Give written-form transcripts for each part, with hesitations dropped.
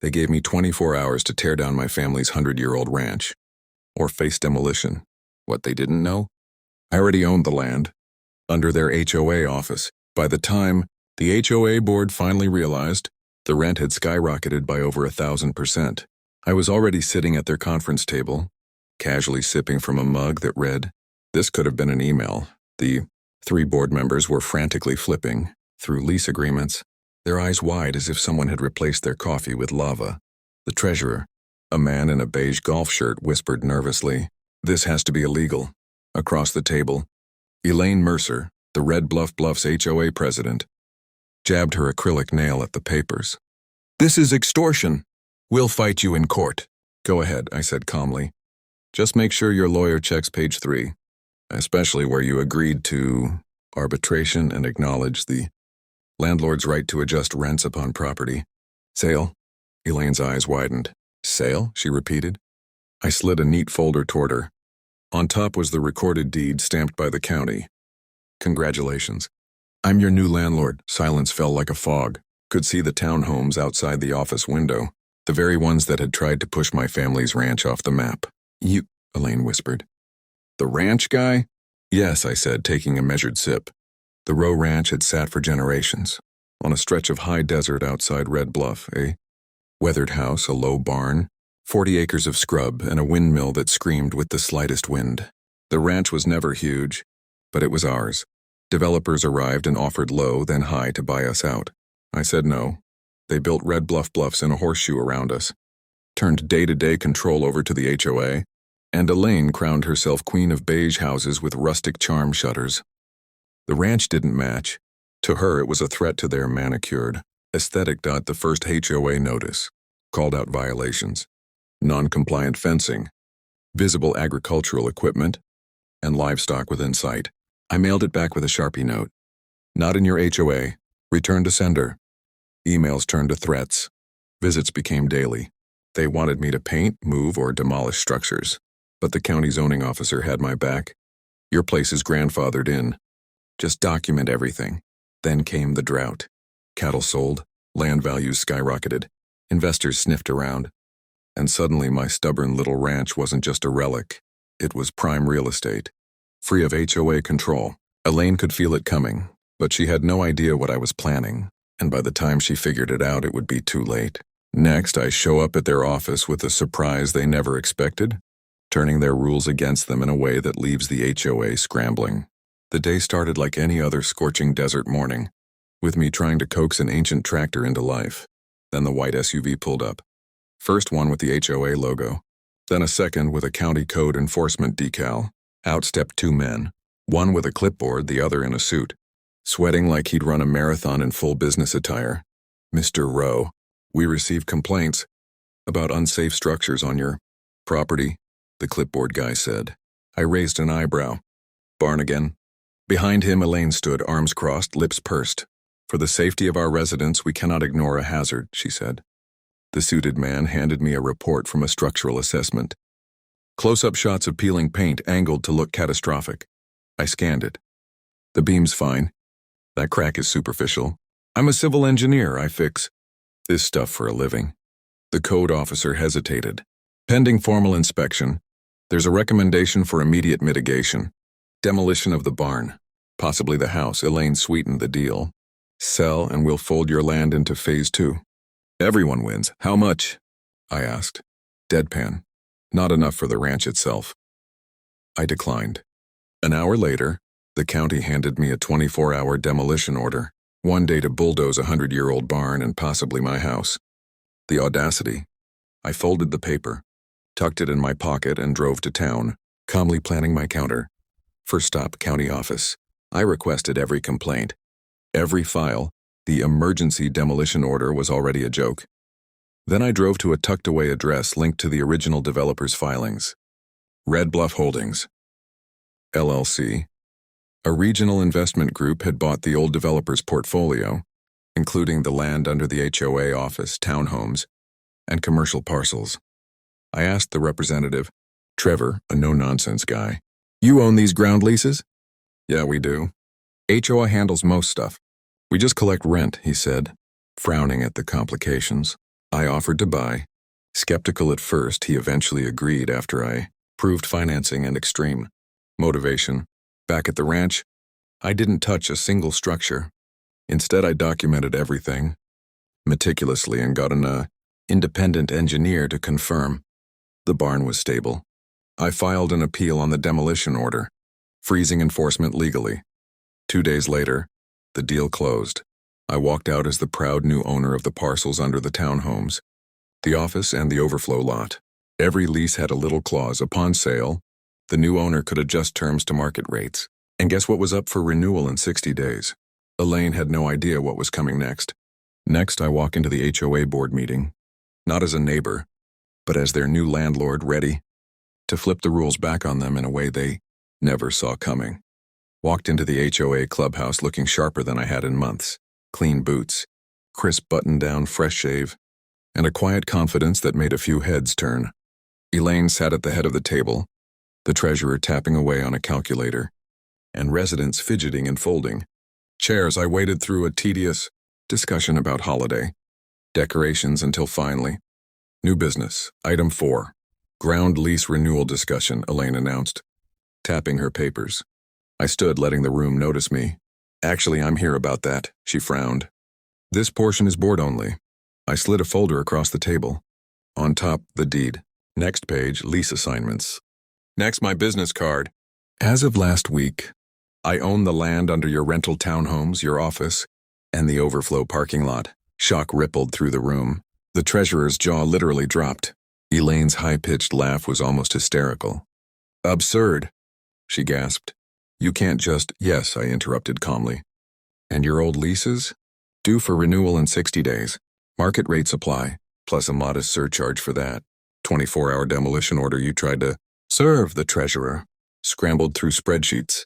They gave me 24 hours to tear down my family's 100-year-old ranch, or face demolition. What they didn't know? I already owned the land, under their HOA office. By the time the HOA board finally realized, the rent had skyrocketed by over 1,000%. I was already sitting at their conference table, casually sipping from a mug that read, "This could have been an email." The 3 board members were frantically flipping through lease agreements, their eyes wide as if someone had replaced their coffee with lava. The treasurer, a man in a beige golf shirt, whispered nervously, "This has to be illegal." Across the table, Elaine Mercer, the Red Bluffs HOA president, jabbed her acrylic nail at the papers. "This is extortion. We'll fight you in court." "Go ahead," I said calmly. "Just make sure your lawyer checks page 3, especially where you agreed to arbitration and acknowledge the landlord's right to adjust rents upon property sale." Elaine's eyes widened. "Sale?" she repeated. I slid a neat folder toward her. On top was the recorded deed stamped by the county. "Congratulations. I'm your new landlord." Silence fell like a fog. Could see the townhomes outside the office window, the very ones that had tried to push my family's ranch off the map. "You," Elaine whispered. "The ranch guy?" "Yes," I said, taking a measured sip. The Rowe Ranch had sat for generations, on a stretch of high desert outside Red Bluff, a weathered house, a low barn, 40 acres of scrub, and a windmill that screamed with the slightest wind. The ranch was never huge, but it was ours. Developers arrived and offered low, then high to buy us out. I said no. They built Red Bluffs in a horseshoe around us, turned day-to-day control over to the HOA, and Elaine crowned herself queen of beige houses with rustic charm shutters. The ranch didn't match. To her, it was a threat to their manicured aesthetic. The first HOA notice called out violations, non-compliant fencing, visible agricultural equipment, and livestock within sight. I mailed it back with a Sharpie note. "Not in your HOA. Return to sender." Emails turned to threats. Visits became daily. They wanted me to paint, move, or demolish structures. But the county zoning officer had my back. "Your place is grandfathered in. Just document everything." Then came the drought. Cattle sold, land values skyrocketed, investors sniffed around. And suddenly my stubborn little ranch wasn't just a relic. It was prime real estate, free of HOA control. Elaine could feel it coming, but she had no idea what I was planning, and by the time she figured it out, it would be too late. Next, I show up at their office with a surprise they never expected, turning their rules against them in a way that leaves the HOA scrambling. The day started like any other scorching desert morning, with me trying to coax an ancient tractor into life. Then the white SUV pulled up. First one with the HOA logo, then a second with a county code enforcement decal. Out stepped 2 men, one with a clipboard, the other in a suit, sweating like he'd run a marathon in full business attire. "Mr. Rowe, we received complaints about unsafe structures on your property," the clipboard guy said. I raised an eyebrow. "Barn again?" Behind him, Elaine stood, arms crossed, lips pursed. "For the safety of our residents, we cannot ignore a hazard," she said. The suited man handed me a report from a structural assessment. Close-up shots of peeling paint angled to look catastrophic. I scanned it. "The beam's fine. That crack is superficial. I'm a civil engineer. I fix this stuff for a living." The code officer hesitated. "Pending formal inspection, there's a recommendation for immediate mitigation. Demolition of the barn, possibly the house." Elaine sweetened the deal. "Sell and we'll fold your land into phase 2. Everyone wins." "How much?" I asked. Deadpan. "Not enough for the ranch itself." I declined. An hour later, the county handed me a 24-hour demolition order, 1 day to bulldoze a 100-year-old barn and possibly my house. The audacity. I folded the paper, tucked it in my pocket, and drove to town, calmly planning my counter. First stop, county office. I requested every complaint, every file. The emergency demolition order was already a joke. Then I drove to a tucked-away address linked to the original developer's filings. Red Bluff Holdings, LLC. A regional investment group had bought the old developer's portfolio, including the land under the HOA office, townhomes, and commercial parcels. I asked the representative, Trevor, a no-nonsense guy, "You own these ground leases?" "Yeah, we do. HOA handles most stuff. We just collect rent," he said, frowning at the complications. I offered to buy. Skeptical at first, he eventually agreed after I proved financing and extreme motivation. Back at the ranch, I didn't touch a single structure. Instead, I documented everything meticulously and got an independent engineer to confirm the barn was stable. I filed an appeal on the demolition order, freezing enforcement legally. 2 days later, the deal closed. I walked out as the proud new owner of the parcels under the townhomes, the office, and the overflow lot. Every lease had a little clause. Upon sale, the new owner could adjust terms to market rates. And guess what was up for renewal in 60 days? Elaine had no idea what was coming next. Next, I walk into the HOA board meeting, not as a neighbor, but as their new landlord, ready to flip the rules back on them in a way they never saw coming. Walked into the HOA clubhouse looking sharper than I had in months. Clean boots, crisp button-down, fresh shave, and a quiet confidence that made a few heads turn. Elaine sat at the head of the table, the treasurer tapping away on a calculator, and residents fidgeting and folding. Chairs, I waited through a tedious discussion about holiday decorations until finally, new business, item 4, ground lease renewal discussion, Elaine announced, tapping her papers. I stood, letting the room notice me. Actually, I'm here about that, she frowned. This portion is board only. I slid a folder across the table. On top, the deed. Next page, lease assignments. Next, my business card. As of last week, I own the land under your rental townhomes, your office, and the overflow parking lot. Shock rippled through the room. The treasurer's jaw literally dropped. Elaine's high-pitched laugh was almost hysterical. Absurd, she gasped. You can't just— Yes, I interrupted calmly. And your old leases? Due for renewal in 60 days. Market rates apply, plus a modest surcharge for that. 24-hour demolition order you tried to serve, the treasurer scrambled through spreadsheets,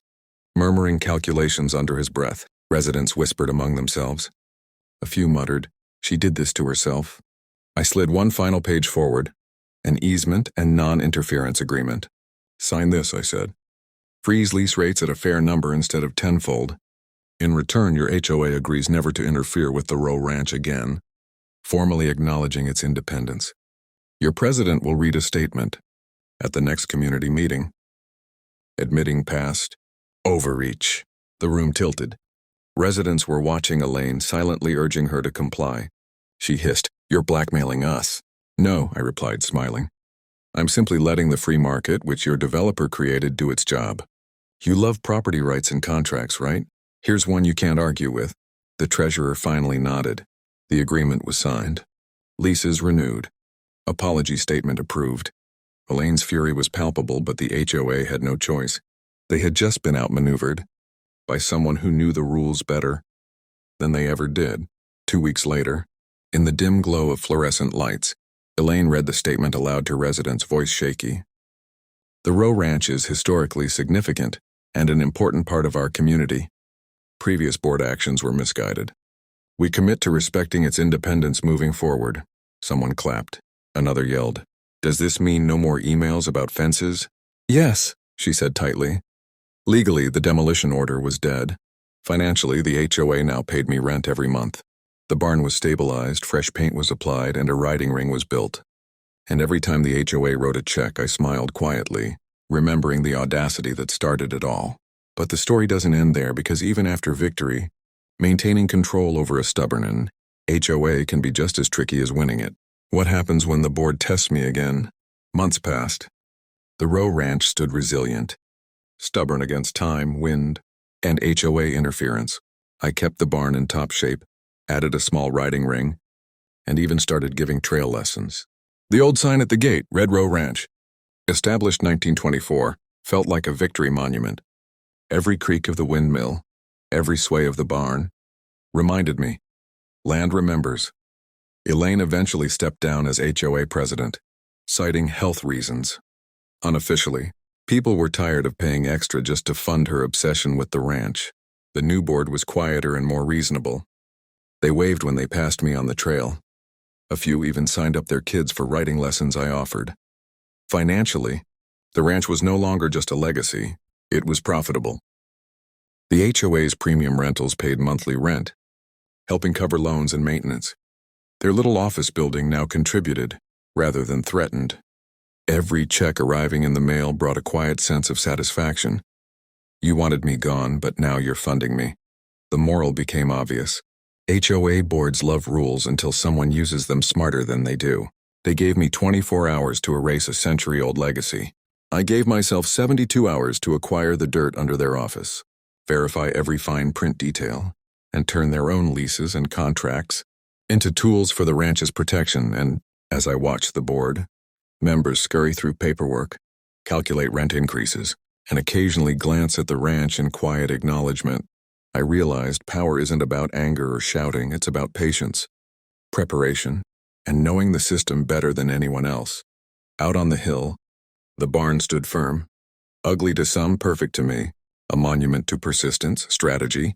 murmuring calculations under his breath. Residents whispered among themselves. A few muttered, she did this to herself. I slid one final page forward, an easement and non-interference agreement. Sign this, I said. Freeze lease rates at a fair number instead of tenfold. In return, your HOA agrees never to interfere with the Row Ranch again, formally acknowledging its independence. Your president will read a statement at the next community meeting, admitting past overreach. The room tilted. Residents were watching Elaine, silently urging her to comply. She hissed, "You're blackmailing us." "No," I replied, smiling. "I'm simply letting the free market, which your developer created, do its job. You love property rights and contracts, right? Here's one you can't argue with." The treasurer finally nodded. The agreement was signed. Leases renewed. Apology statement approved. Elaine's fury was palpable, but the HOA had no choice. They had just been outmaneuvered by someone who knew the rules better than they ever did. 2 weeks later, in the dim glow of fluorescent lights, Elaine read the statement aloud to residents, voice shaky. The Row Ranch is historically significant and an important part of our community. Previous board actions were misguided. We commit to respecting its independence moving forward. Someone clapped. Another yelled, "Does this mean no more emails about fences?" "Yes," she said tightly. Legally, the demolition order was dead. Financially, the HOA now paid me rent every month. The barn was stabilized, fresh paint was applied, and a riding ring was built. And every time the HOA wrote a check, I smiled quietly, remembering the audacity that started it all. But the story doesn't end there, because even after victory, maintaining control over a stubborn HOA can be just as tricky as winning it. What happens when the board tests me again? Months passed. The Row Ranch stood resilient, stubborn against time, wind, and HOA interference. I kept the barn in top shape, added a small riding ring, and even started giving trail lessons. The old sign at the gate, Red Row Ranch, established 1924, felt like a victory monument. Every creak of the windmill, every sway of the barn, reminded me. Land remembers. Elaine eventually stepped down as HOA president, citing health reasons. Unofficially, people were tired of paying extra just to fund her obsession with the ranch. The new board was quieter and more reasonable. They waved when they passed me on the trail. A few even signed up their kids for writing lessons I offered. Financially, the ranch was no longer just a legacy, it was profitable. The HOA's premium rentals paid monthly rent, helping cover loans and maintenance. Their little office building now contributed, rather than threatened. Every check arriving in the mail brought a quiet sense of satisfaction. You wanted me gone, but now you're funding me. The moral became obvious. HOA boards love rules until someone uses them smarter than they do. They gave me 24 hours to erase a century-old legacy. I gave myself 72 hours to acquire the dirt under their office, verify every fine print detail, and turn their own leases and contracts into tools for the ranch's protection. And as I watched the board, members scurry through paperwork, calculate rent increases, and occasionally glance at the ranch in quiet acknowledgement, I realized power isn't about anger or shouting, it's about patience, preparation, and knowing the system better than anyone else. Out on the hill, the barn stood firm, ugly to some, perfect to me, a monument to persistence, strategy,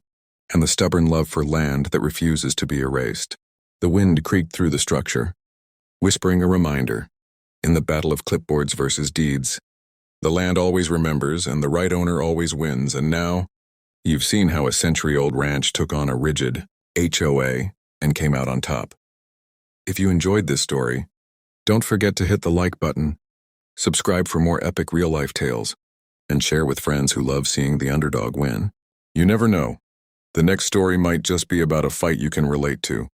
and the stubborn love for land that refuses to be erased. The wind creaked through the structure, whispering a reminder. In the battle of clipboards versus deeds, the land always remembers and the right owner always wins, and now, you've seen how a century-old ranch took on a rigid HOA and came out on top. If you enjoyed this story, don't forget to hit the like button, subscribe for more epic real-life tales, and share with friends who love seeing the underdog win. You never know. The next story might just be about a fight you can relate to.